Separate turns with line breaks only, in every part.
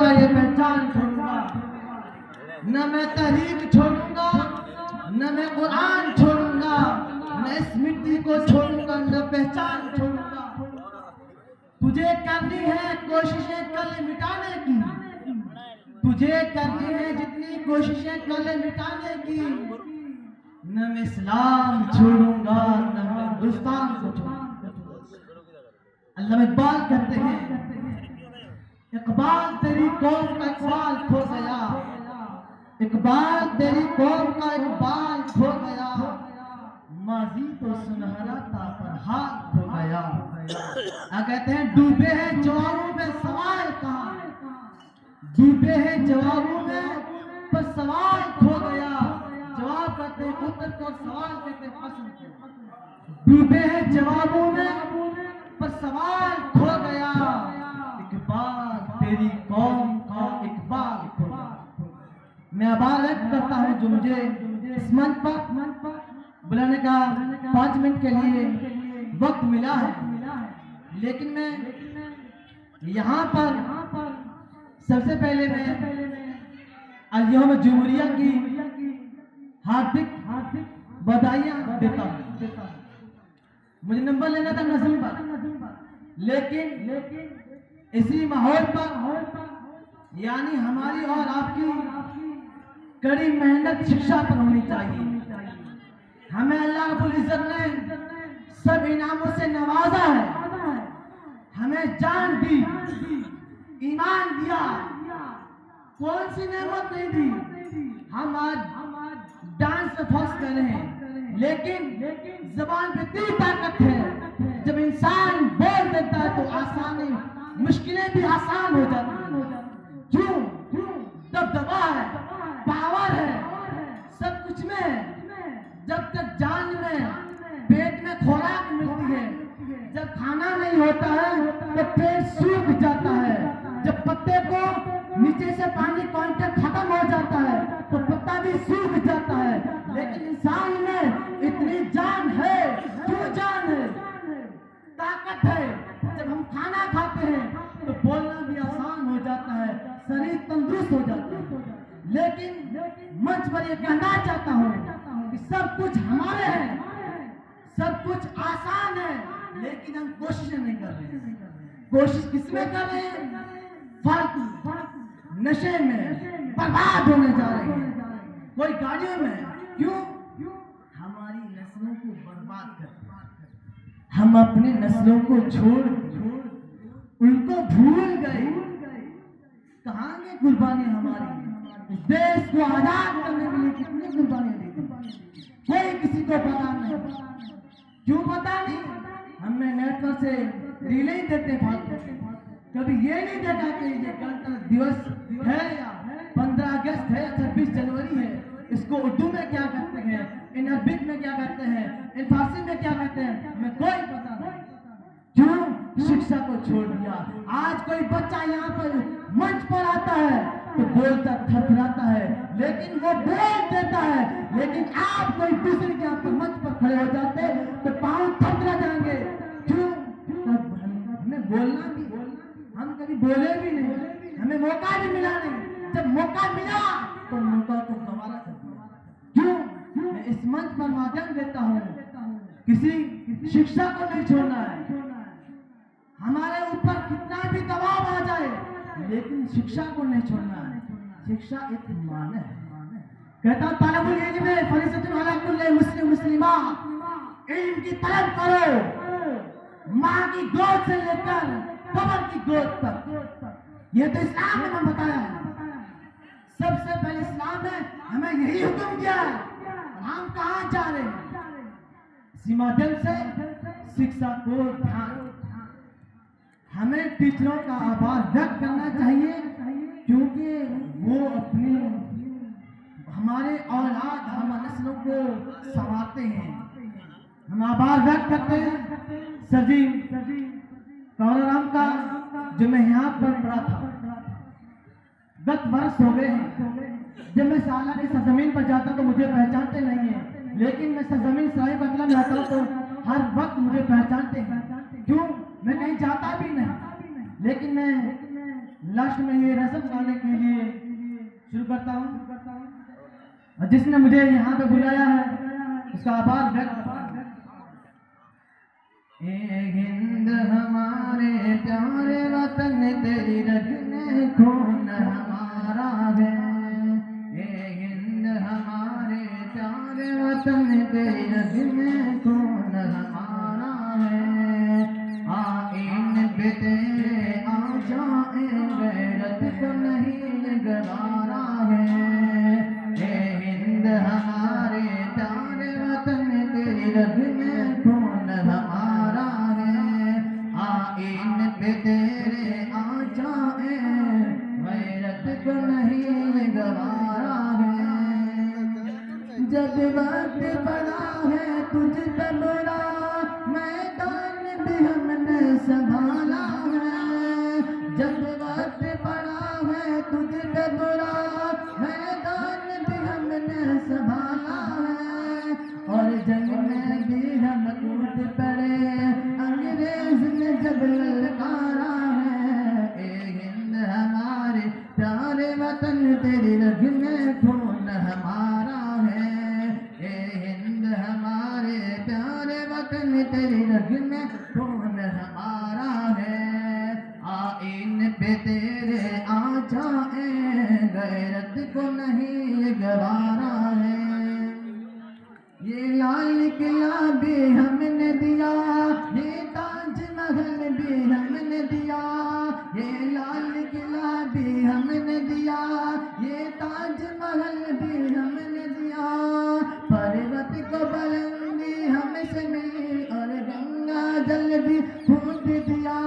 ये पहचान छोड़ूंगा, न मैं तहरीक छोड़ूंगा, न मैं कुरान छोड़ूंगा, न इस मिट्टी को छोड़ूंगा, न पहचान छोड़ूंगा। तुझे करनी है कोशिशें कल मिटाने की, तुझे करनी है जितनी कोशिशें कल मिटाने की। न मैं इस्लाम छोड़ूंगा, न मैं हिंदुस्तान को छोड़ूंगा। अल्लामा इकबाल कहते हैं, इकबाल तेरी कौम का इकबाल खो गया, इकबाल तेरी कौम का इकबाल खो गया, माजी तो सुनहरा था पर हाल खो गया। कहते हैं डूबे हैं जवाबों में सवाल कहाँ, डूबे हैं जवाबों में पर सवाल खो गया। जवाब कहते हैं उत्तर को, सवाल कहते हैं प्रश्न को। डूबे हैं जवाबों में पर सवाल खो गया, इकबाल तेरी कौम का इकबाल खो गया। मैं आभार व्यक्त करता हूँ जो मुझे इस मंच पर बुलाने का 5 मिनट के लिए वक्त मिला है, लेकिन मैं यहाँ पर सबसे पहले मैं अल-यौम जुमूरिया की हार्दिक बधाइयाँ देता हूँ। मुझे नंबर लेना था नज़म पर, लेकिन इसी माहौल पर यानी हमारी और आपकी कड़ी मेहनत शिक्षा पर होनी चाहिए। हमें अल्लाह रब्बुल इज्जत ने सब इनामों से नवाजा है, हमें जान दी, ईमान दिया, कौन सी नेमत नहीं दी। हम आज डांस में फर्स्ट कर रहे हैं, लेकिन जबान पे इतनी ताकत है, जब इंसान बोल देता है तो आसानी मुश्किलें भी आसान हो जाती हैं। क्यों? दबदबा है, पावर है, सब कुछ में है। जब तक जान में पेट में खुराक मिलती है, जब खाना नहीं होता है तो पेट सूख जाता है। जब पत्ते को नीचे से पानी कांटेक्ट खत्म हो जाता है तो पत्ता भी सूख जाता है। लेकिन इंसान में इतनी जान है, क्यों जान है, ताकत है। जब हम खाना खाते हैं तो बोलना भी आसान हो जाता है, शरीर तंदुरुस्त हो जाता है। लेकिन मंच पर ये कहना चाहता हूँ कि सब कुछ हमारे हैं, सब कुछ आसान है, लेकिन हम कोशिश नहीं कर रहे हैं। कोशिश किसमें कर रहे हैं? फालतू नशे में बर्बाद होने जा रहे हैं, कोई गाड़ियों में। क्यों? हमारी नस्लों को बर्बाद कर हम अपनी नस्लों को छोड़ उनको भूल गए। कहाँ गई कुर्बानी हमारी? देश को आजाद करने के लिए कितनी कुर्बानियां दी थी, कोई किसी को पता नहीं। क्यों पता नहीं? हमने नेटवर्क से रीलें ही देते फालतू, कभी ये नहीं देखा कि ये गणतंत्र दिवस है या 15 अगस्त है, 26 जनवरी है, इसको उर्दू में क्या कहते हैं, इन अरबिक में क्या कहते हैं, इन फारसी में क्या कहते हैं, हमें कोई पता नहीं। क्यों? शिक्षा को छोड़ दिया। आज कोई बच्चा यहाँ पर मंच पर आता है तो बोलता थरथराता है, लेकिन वो बोल देता है। लेकिन आप कोई दूसरे के यहाँ पर मंच पर खड़े हो जाते तो पाँव थरथरा जाएंगे। क्यों? हमें बोलना भी, हम कभी बोले भी नहीं, हमें मौका भी मिला नहीं। जब मौका मिला तो मौका को गंवारा कर दिया। क्यों? मैं इस मंच पर माध्यम देता हूँ, किसी शिक्षा को नहीं छोड़ना है। हमारे ऊपर कितना भी दबाव आ जाए, लेकिन शिक्षा को नहीं छोड़ना है। शिक्षा एक ईमान है। कहता हूँ तालिबुल इल्म में फरीज़तुन अला कुल्लि मुस्लिम मुस्लिमा, इल्म की तलब करो, माँ की गोद से लेकर कब्र की गोद तक। ये तो इस्लाम ने हमें बताया है। सबसे पहले इस्लाम ने हमें यही हुक्म दिया है। हम कहाँ जा रहे हैं? इसी माध्यम से शिक्षा को ध्यान, हमें टीचरों का आभार व्यक्त करना चाहिए, क्योंकि वो अपने हमारे औलाद, हमारे नस्लों को संभालते हैं। हम आभार व्यक्त करते हैं सर जी कौराराम का, जो मैं यहाँ पर पढ़ा था। गत वर्ष हो गए हैं, जब मैं साला की सरजमीन पर जाता तो मुझे पहचानते नहीं है, लेकिन मैं सरजमीन साहिब अतला में आता तो हर वक्त मुझे पहचानते हैं। क्यों? मैं कहीं जाता भी नहीं, लेकिन मैं लास्ट में ये रस्म गाने के लिए शुरू करता हूँ। और जिसने मुझे यहाँ पे बुलाया है उसका आभार व्यक्त करता हूँ। ए हिंद हमारे प्यारे वतन तेरी रग में खून हमारा है। ए हिंद हमारे प्यारे वतन तेरी रग में खून हमारा है। आइन पे तेरे आ जाए गैरत को नहीं गवारा है। ए हिंद हमारे प्यारे वतन तेरी रग में खून हमारा है। आइन पे तेरे आ जाए गैरत को नहीं गवारा है। जब वक्त पड़ा है तुझ पे बुरा मैदान भी हमने संभाला है। जब वक्त पड़ा है तुझ पे बुरा मैदान भी हमने संभाला है। और जंग में भी हम कूद पड़े अंग्रेज ने जब ललकारा है। ए हिंद हमारे प्यारे वतन तेरी रग में खून हमारा है। ए हिंद हमारे प्यारे वतन तेरी रग में खून हमारा है। आइन पे तेरे आ जाए गैरत को नहीं गवारा है। ये लाल किला भी हमने दिया, ये ताजमहल भी हमने दिया। ये लाल किला भी हमने दिया, ये ताजमहल भी हमने दिया। पर्वत को बुलंदी हमसे मिली और गंगा जल भी खूब दिया।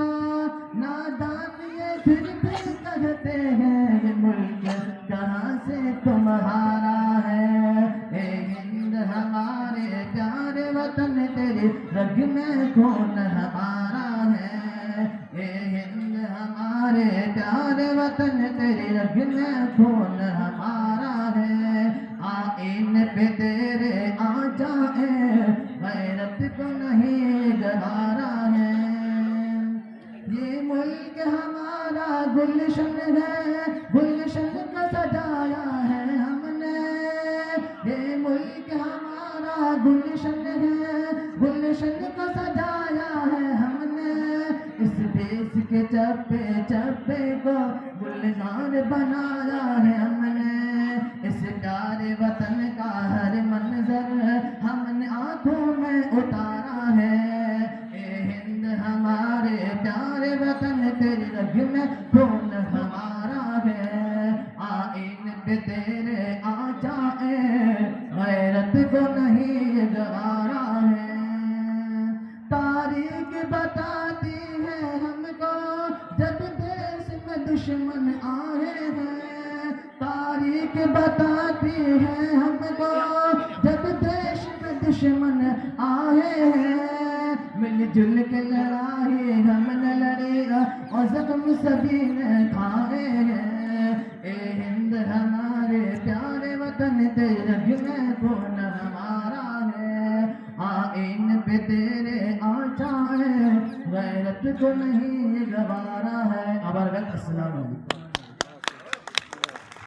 नादान ये फिर भी कहते हैं ये मुल्क कहाँ से तुम्हारा है। ए हिंद हमारे प्यारे वतन तेरी रग में खून हमारा है। ए हिंद हमारे प्यारे वतन तेरी रग में खून हमारा है। आइन पे तेरे आ जाए गैरत को नहीं गवारा है। ये मुल्क हमारा गुलशन है, गुलशन को सजाया है हमने। ये मुल्क हमारा गुलशन है, गुलशन को सजाया है हमने। इस देश के चप्पे चप्पे को गुलजार बनाया है हमने। इस प्यारे वतन का हर मंजर हमने आंखों में उतारा है। ए हिंद हमारे प्यारे वतन तेरी रग में खून हमारा है। आइन पे तेरे आ जाए गैरत को नहीं गवारा है। तारीख बताती है हमको जब देश में दुश्मन आए हैं। तारीख बताती है हमको जब देश में दुश्मन आए हैं। मिलजुल के लड़ाई हमने लड़ी और जख्म सभी ने खाए हैं। ए हिंद हमारे प्यारे वतन तेरे रग में खून हमारा है। आइन पे तेरे आ जाए गैरत को नहीं गवारा है। अस्सलाम वालेकुम।